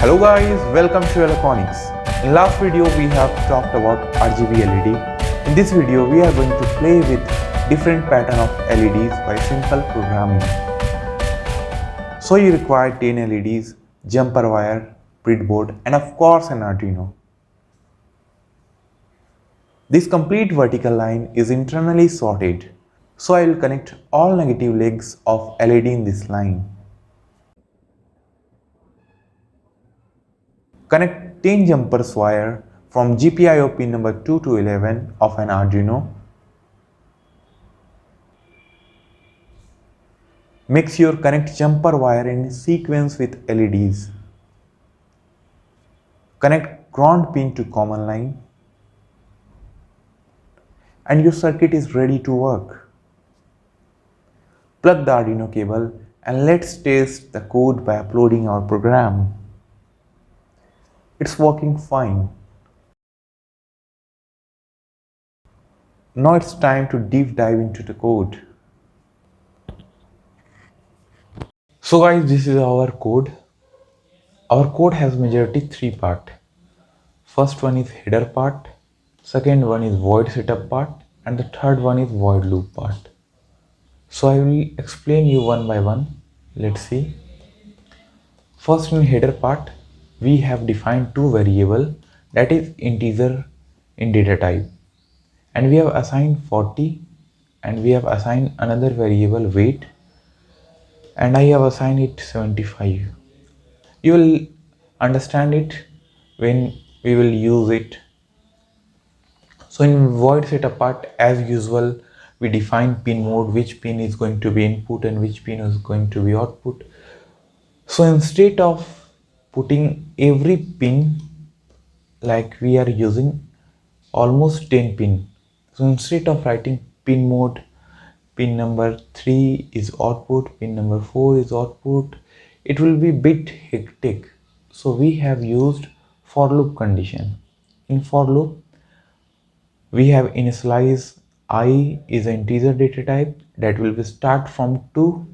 Hello guys, welcome to Elconics. In last video we have talked about RGB LED. In this video we are going to play with different pattern of LEDs by simple programming. So you require 10 LEDs, jumper wire, breadboard and of course an Arduino. This complete vertical line is internally sorted. So I will connect all negative legs of LED in this line. Connect 10 jumpers wire from GPIO pin number 2 to 11 of an Arduino. Make sure connect jumper wire in sequence with LEDs. Connect ground pin to common line. And your circuit is ready to work. Plug the Arduino cable and let's test the code by uploading our program. It's working fine. Now it's time to deep dive into the code. So guys, this is our code. Our code has majority 3 parts. First one is header part, second one is void setup part, and the third one is void loop part. So I will explain you one by one. Let's see. First, in header part, we have defined two variables, that is integer in data type, and we have assigned 40 and we have assigned another variable weight and I have assigned it 75. You will understand it when we will use it. So in void setup part, as usual, we define pin mode, which pin is going to be input and which pin is going to be output. So instead of putting every pin, like we are using almost 10 pin, so instead of writing pin mode, pin number 3 is output, pin number 4 is output, it will be bit hectic. So we have used for loop condition. In for loop, we have initialize I is an integer data type that will be start from 2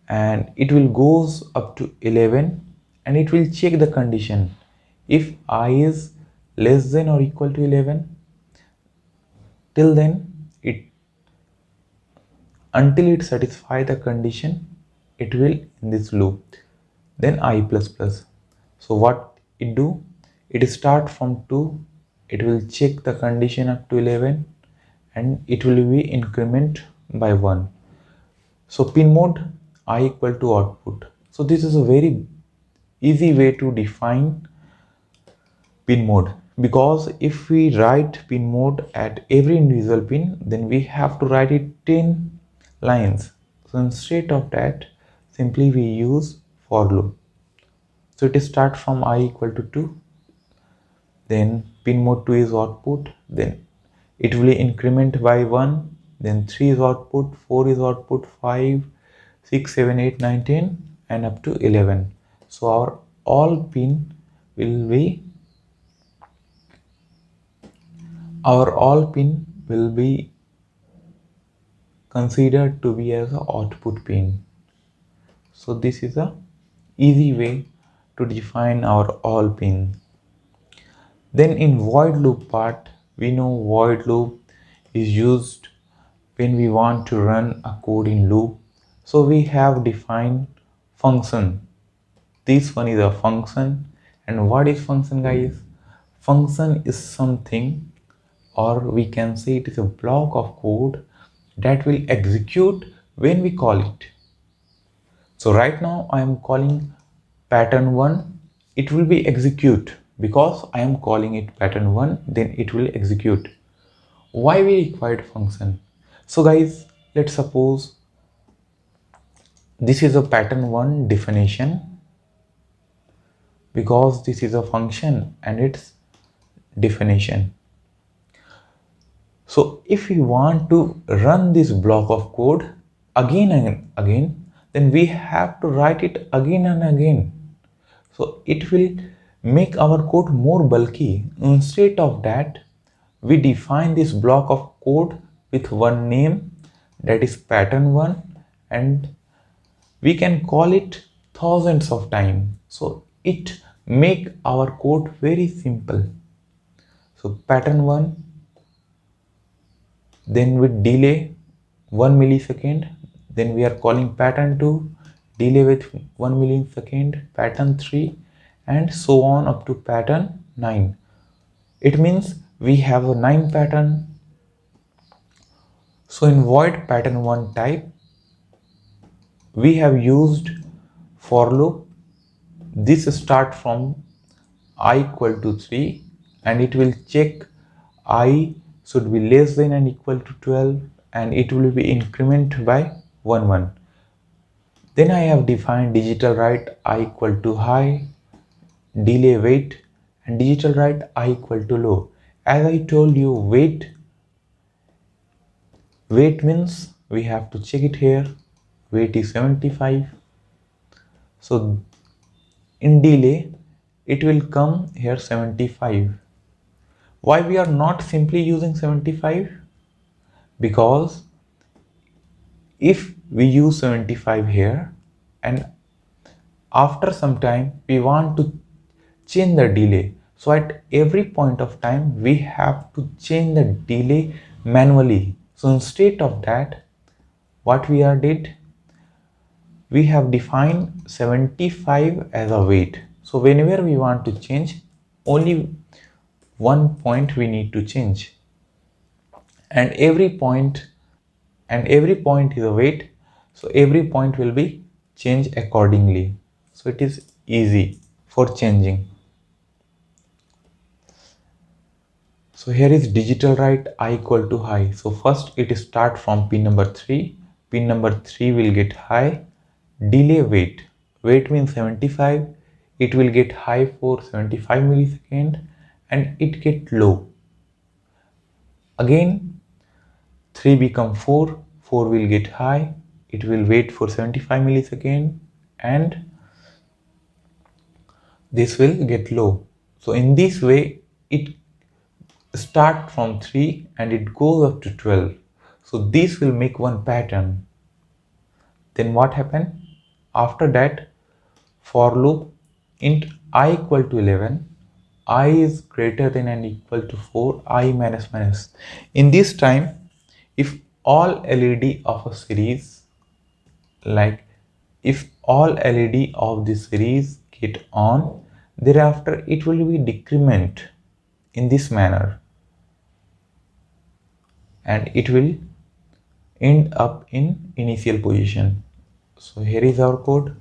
and it will goes up to 11 and it will check the condition. If I is less than or equal to 11, till then until it satisfies the condition, it will in this loop. Then I plus plus. So what it do? It start from 2, it will check the condition up to 11 and it will be increment by 1. So pin mode I equal to output. So this is a very easy way to define pin mode, because if we write pin mode at every individual pin, then we have to write it 10 lines. So instead of that, simply we use for loop. So it start from I equal to 2, then pin mode 2 is output, then it will increment by 1, then 3 is output, 4 is output, 5, 6, 7, 8, 9, 10 and up to 11. So our all pin will be considered to be as an output pin. So this is a easy way to define our all pin. Then in void loop part, we know void loop is used when we want to run a code in loop. So we have defined function. This one is a function. And what is function, guys? Function is something, or we can say it is a block of code that will execute when we call it. So right now I am calling pattern 1, it will be execute because I am calling it pattern 1, then it will execute. Why we required function? So guys, let's suppose this is a pattern 1 definition, because this is a function and its definition. So if we want to run this block of code again and again, then we have to write it again and again. So it will make our code more bulky. Instead of that, we define this block of code with one name, that is pattern 1, and we can call it thousands of times. So it make our code very simple. So pattern 1, then with delay 1 millisecond, then we are calling pattern 2, delay with 1 millisecond, pattern 3, and so on up to pattern 9. It means we have a 9 pattern. So in void pattern 1 type, we have used for loop. This start from I equal to 3 and it will check I should be less than and equal to 12 and it will be increment by 1 1. Then I have defined digital write I equal to high, delay wait, and digital write I equal to low. As I told you, wait means we have to check it here. Wait is 75. So in delay it will come here 75. Why we are not simply using 75? Because if we use 75 here and after some time we want to change the delay, so at every point of time we have to change the delay manually. So instead of that, what we are did, we have defined 75 as a wait. So whenever we want to change, only one point we need to change, and every point is a wait, so every point will be changed accordingly. So it is easy for changing. So here is digital write I equal to high. So first it start from pin number 3. Pin number 3 will get high. Delay wait. Wait means 75. It will get high for 75 millisecond and it get low. Again 3 become 4. 4 will get high. It will wait for 75 millisecond and this will get low. So in this way it start from 3 and it goes up to 12. So this will make one pattern. Then what happened? After that, for loop int I equal to 11, I is greater than and equal to 4, I minus minus. In this time, if all LED of a series, like if all LED of the series get on, thereafter it will be decrement in this manner and it will end up in initial position. So here is our code.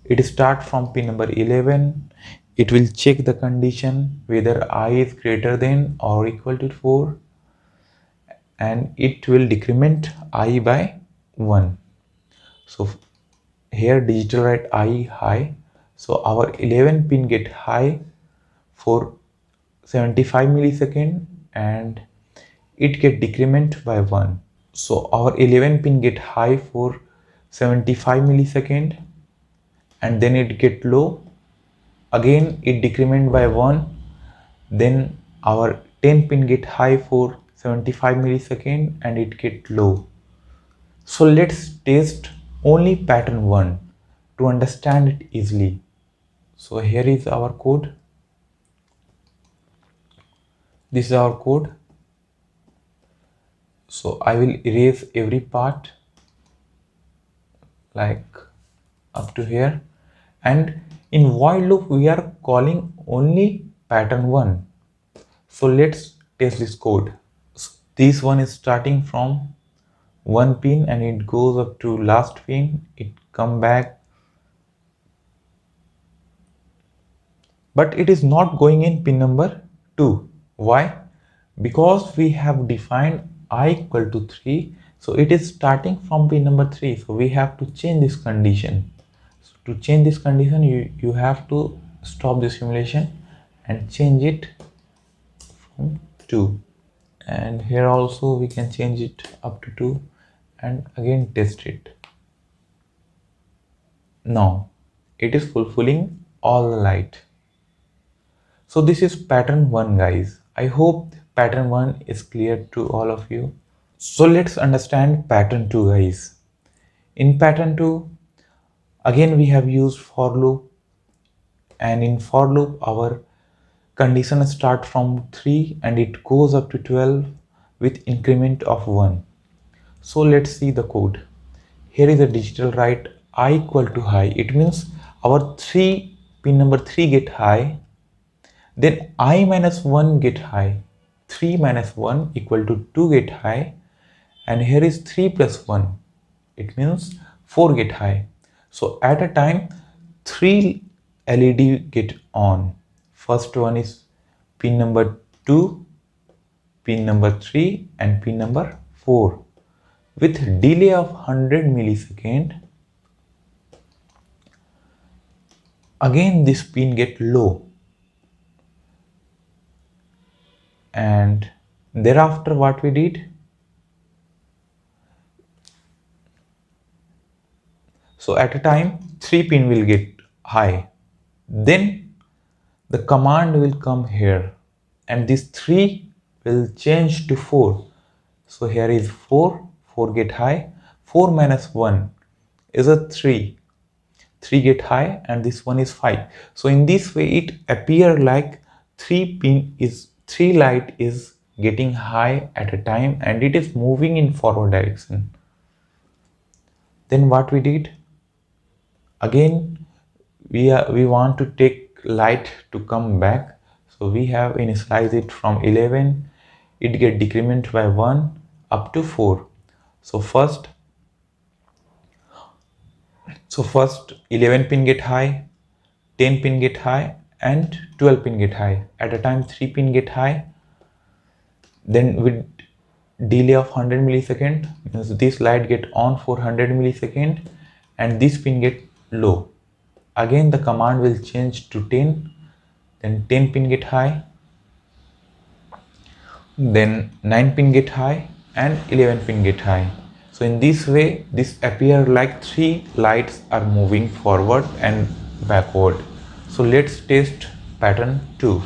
It start from pin number 11. It will check the condition whether I is greater than or equal to 4 and it will decrement I by 1. So here digital write I high. So our 11 pin get high for 75 millisecond and it get decrement by 1. So our 11 pin get high for 75 millisecond and then it get low. Again it decrement by 1. Then our 10 pin get high for 75 millisecond and it get low. So let's test only pattern 1 to understand it easily. So here is our code. This is our code. So I will erase every part like up to here, and in while loop we are calling only pattern 1. So let's test this code. So this one is starting from 1 pin and it goes up to last pin, it come back, but it is not going in pin number 2. Why? Because we have defined I equal to 3, so it is starting from pin number 3. So we have to change this condition. So to change this condition, you have to stop the simulation and change it from 2. And here also we can change it up to 2 and again test it. Now it is fulfilling all the light. So this is pattern 1, guys. I hope pattern 1 is clear to all of you. So let's understand pattern 2, guys. In pattern 2, again we have used for loop. and in for loop our condition start from 3 and it goes up to 12 with increment of 1. So let's see the code. Here is a digital write I equal to high. It means our 3 pin number 3 get high, then I minus 1 get high. 3 minus 1 equal to 2 get high, and here is 3 plus 1. It means 4 get high. So at a time 3 LED get on. First one is pin number 2, pin number 3 and pin number 4. With delay of 100 millisecond, again this pin get low, and thereafter what we did, so at a time 3 pin will get high, then the command will come here and this 3 will change to 4. So here is 4, 4 get high, 4 minus 1 is a 3, 3 get high, and this one is 5. So in this way it appear like 3 light is getting high at a time and it is moving in forward direction. Then what we did, again we want to take light to come back, so we have initialized it from 11, it get decrement by 1 up to 4. So first 11 pin get high, 10 pin get high and 12 pin get high. At a time 3 pin get high, then with delay of 100 millisecond means this light get on for 100 millisecond and this pin get low. Again the command will change to 10, then 10 pin get high, then 9 pin get high and 11 pin get high. So in this way this appear like 3 lights are moving forward and backward. So let's test pattern 2.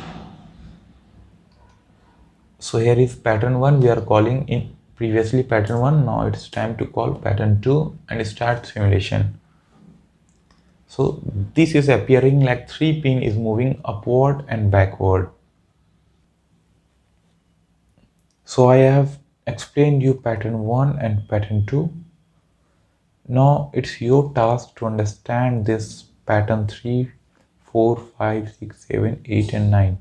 So here is pattern 1, we are calling in previously pattern 1, now it's time to call pattern 2 and start simulation. So this is appearing like 3 pin is moving upward and backward. So I have explained you pattern 1 and pattern 2. Now it's your task to understand this pattern 3, 4, 5, 6, 7, 8 and 9.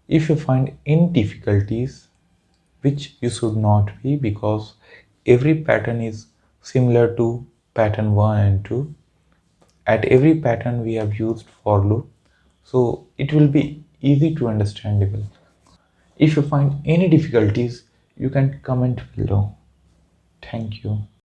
If you find any difficulties, which you should not be because every pattern is similar to pattern 1 and 2. At every pattern we have used for loop, so it will be easy to understandable. If you find any difficulties, you can comment below. Thank you.